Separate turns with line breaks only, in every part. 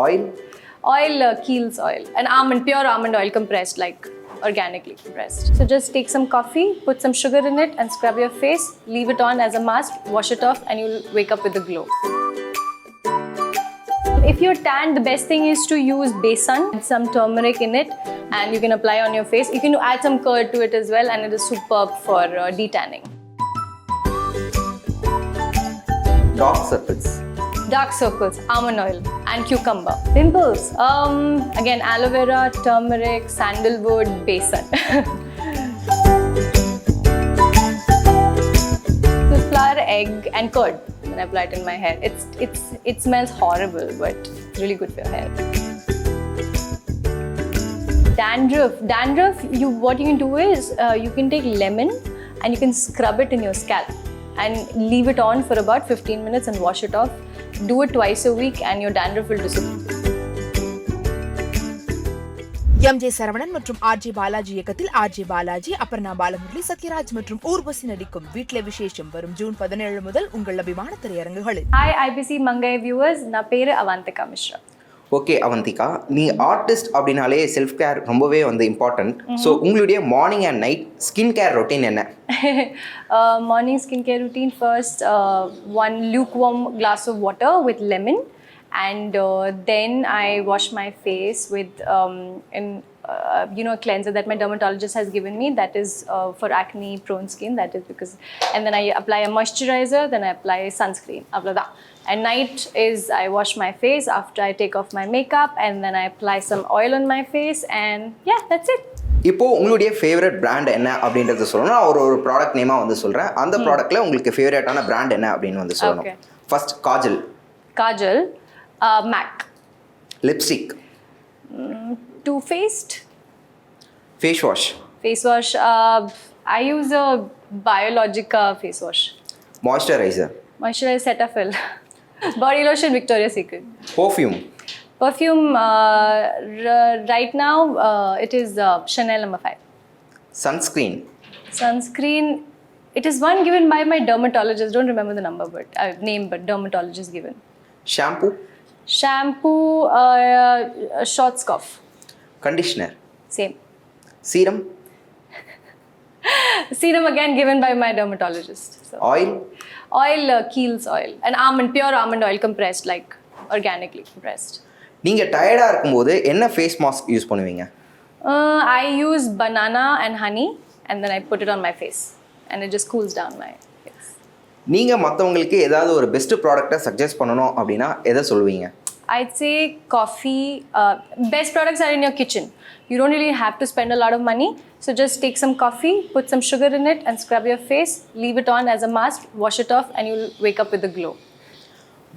Oil?
Oil, Kiehl's oil. And almond, pure almond oil compressed, like organically compressed. So just take some coffee, put some sugar in it and scrub your face. Leave it on as a mask, wash it off and you'll wake up with a glow. If you're tan, the best thing is to use besan, some turmeric in it, and you can apply on your face. You can add some curd to it as well, and it is superb for detanning.
Dark circles?
Dark circles, almond oil and cucumber. Pimples, again aloe vera, turmeric, sandalwood, besan. So flour, egg and curd. And I apply it in my hair. It smells horrible, but it's really good for your hair. Dandruff. What you can do is you can take lemon and you can scrub it in your scalp and leave it on for about 15 minutes and wash it off. Do it twice a week and your dandruff will disappear.
MJ Saravanan மற்றும் RJ Balaji இயக்கத்தில் RJ Balaji, Aparna Balamurali, Sathyaraj மற்றும் ஊர்வசி நடிக்கும் வீட்ல விசேஷம் வரும் June 17 முதல் உங்கள் அபிமான திரையரங்குகளில்.
Hi IBC Mangai viewers, நான் பேரு Avantika Mishra.
ஓகே அவந்திகா, நீ ஆர்டிஸ்ட் அப்படின்னாலே செல்ஃப் கேர் ரொம்பவே இம்பார்ட்டன்ட். ஸோ உங்களுடைய morning and night skin care routine என்ன?
Morning skincare routine, first one lukewarm glass of water with lemon. And then I wash my face with a cleanser that my dermatologist has given me. That is for acne prone skin. That is because, and then I apply a moisturizer. Then I apply sunscreen. And night is I wash my face after I take off my makeup, and then I apply some oil on my face, and yeah, that's it.
இப்போ உங்களுடைய favourite brand என்ன அப்படின்றத சொல்லணும். ஒரு product நேமாக சொல்கிறேன். அந்த ப்ராடக்ட்டில் உங்களுக்கு ஃபேவரட்டான பிராண்ட் என்ன அப்படின்னு சொல்லணும். First Kajal.
MAC.
Lipstick.
Too Faced.
Face wash.
I use a Biologica face wash.
Moisturizer.
Cetaphil. Body lotion, Victoria's Secret.
Perfume.
Right now it is Chanel No. 5. Sunscreen. It is one given by my dermatologist. Don't remember the name, but dermatologist given. Shampoo, Schwarzkopf.
Conditioner.
Same.
Serum
again given by my dermatologist. So.
Oil,
Kiehl's oil. And pure almond oil compressed, like organically compressed.
நீங்கள் டயர்டாக இருக்கும்போது என்ன face mask use பண்ணுவீங்க?
I use banana and honey, and then I put it on my face, and it just cools down my face.
நீங்கள் மற்றவங்களுக்கு ஏதாவது ஒரு best ப்ராடக்ட்டை சஜஸ்ட் பண்ணணும் அப்படின்னா எதை சொல்லுவீங்க?
I'd say coffee. Best products are in your kitchen. You don't really have to spend a lot of money. So just take some coffee, put some sugar in it and scrub your face. Leave it on as a mask, wash it off and you'll wake up with a glow.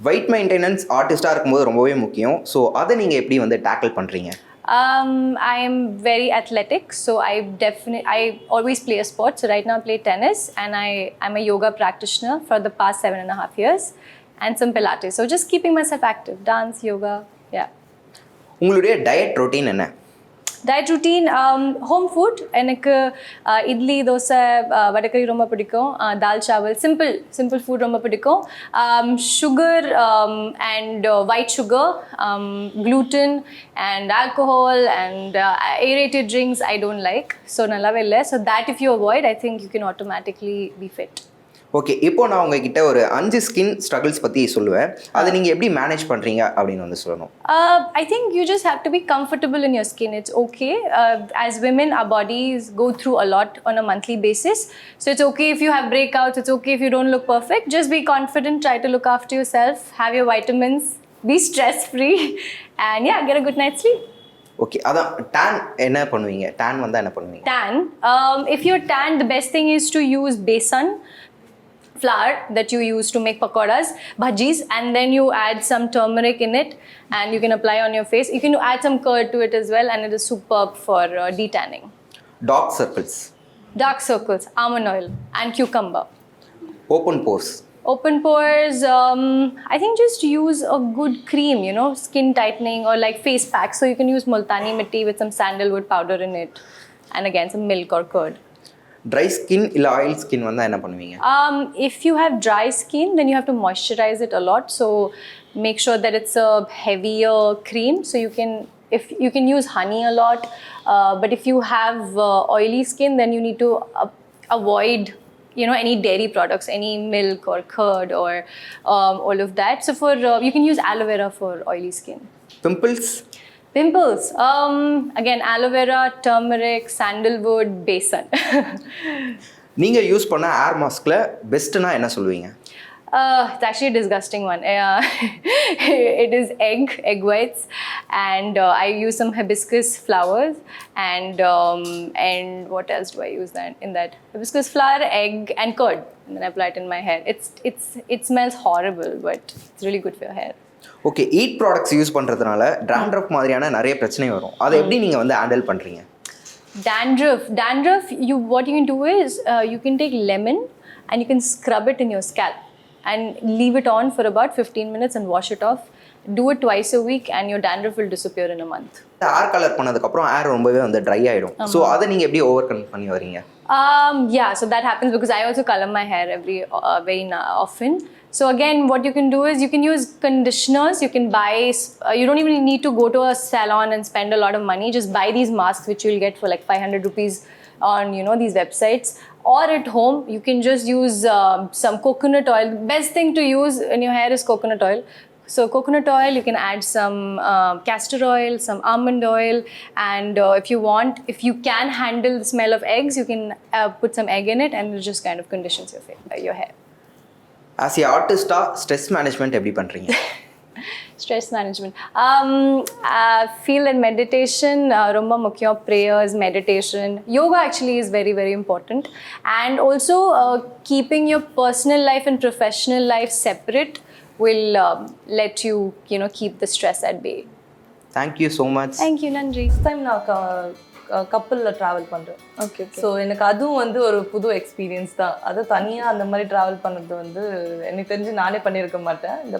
Weight maintenance ஆர்டிஸ்டாக இருக்கும்போது ரொம்பவே முக்கியம். So அதை நீங்கள் எப்படி tackle பண்ணுறீங்க?
I am very athletic, so I always play a sport. So right now I play tennis, and I'm a yoga practitioner for the past 7.5 years, and some Pilates. So just keeping myself active, dance, yoga, yeah.
உங்களுடைய diet routine என்ன?
Diet routine, home food. எனக்கு இட்லி, தோசை, வடக்கறி ரொம்ப பிடிக்கும். தால் சாவல், simple food ரொம்ப பிடிக்கும். Sugar and white sugar, gluten and alcohol and aerated drinks I don't like. So நல்லாவே இல்லை. So that if you avoid, I think you can automatically be fit.
Okay, இப்போ நான் உங்ககிட்ட ஒரு 5 ஸ்கின் ஸ்ட்ரகிள்ஸ் பற்றி சொல்லுவேன். அதை நீங்கள் எப்படி மேனேஜ் பண்ணுறீங்க அப்படின்னு சொல்லணும்.
I think you just have to be comfortable in your skin. It's okay. As women, our bodies go through a lot on a monthly basis. So it's okay if you have breakouts. It's okay if you don't look perfect. Just be confident. Try to look after yourself. Have your vitamins. Be stress-free. And yeah, get a good night's sleep.
Okay, அதான் tan என்ன பண்ணுவீங்க? Tan வந்தால் என்ன பண்ணுவீங்க?
Tan. If you're tan, the best thing is to use besan flour that you use to make pakoras, bhajis, and then you add some turmeric in it and you can apply on your face. You can add some curd to it as well, and it is superb for detanning.
Dark circles,
almond oil and cucumber.
Open pores,
I think just use a good cream, skin tightening or like face pack. So you can use multani mitti with some sandalwood powder in it, and again some milk or curd.
Dry skin இல்லை oil skin வந்தால் என்ன பண்ணுவீங்க?
If you have dry skin, then you have to moisturize it a lot. So make sure that it's a heavier cream, so if you can use honey a lot, but if you have oily skin, then you need to avoid any dairy products, any milk or curd or all of that. So for you can use aloe vera for oily skin. Pimples, again, aloe vera, turmeric, sandalwood, besan.
நீங்க use பண்ண ஏர் மாஸ்க்ல பெஸ்ட்னா என்ன சொல்லுவீங்க?
It's actually a disgusting one. It is egg whites, and I use some hibiscus flowers, and what else do I use in that? Hibiscus flower, egg, and curd, and then I apply it in my hair. It smells horrible, but it's really good for your hair.
Okay, eat products use பண்ணுறதுனால dandruff மாதிரியான நிறைய பிரச்சனை வரும். அதை எப்படி நீங்கள் வந்து handle பண்ணுறீங்க?
Dandruff, what you can do is you can take lemon and you can scrub it in your scalp and leave it on for about 15 minutes and wash it off. Do it twice a week and your dandruff will disappear in a month.
Hair colour பண்ணதுக்கப்புறம் hair ரொம்பவே வந்து try ஆகிடும். So அதை நீங்கள் எப்படி over come பண்ணி வரீங்க?
Yeah, so that happens because I also color my hair very often. So again, what you can do is you can use conditioners. You can buy, you don't even need to go to a salon and spend a lot of money. Just buy these masks which you'll get for like 500 rupees on these websites. Or at home, you can just use some coconut oil. The best thing to use in your hair is coconut oil. So coconut oil, you can add some castor oil, some almond oil, and if you can handle the smell of eggs, you can put some egg in it, and it just kind of conditions your hair.
As a artist, stress management எப்படி பண்றீங்க?
Stress management. Feel and meditation, ரொம்ப முக்கியம். Prayers, meditation. Yoga actually is very, very important. And also keeping your personal life and professional life separate will let you, keep the stress at bay.
Thank you so much.
Thank you, Nandri.
This time நான் கப்பலில் travel பண்ணுறேன்.
Okay.
So எனக்கு அதுவும் வந்து ஒரு புது experience தான். அது தனியாக அந்த மாதிரி ட்ராவல் பண்ணுறது வந்து எனக்கு தெரிஞ்சு நானே பண்ணியிருக்க மாட்டேன். இந்த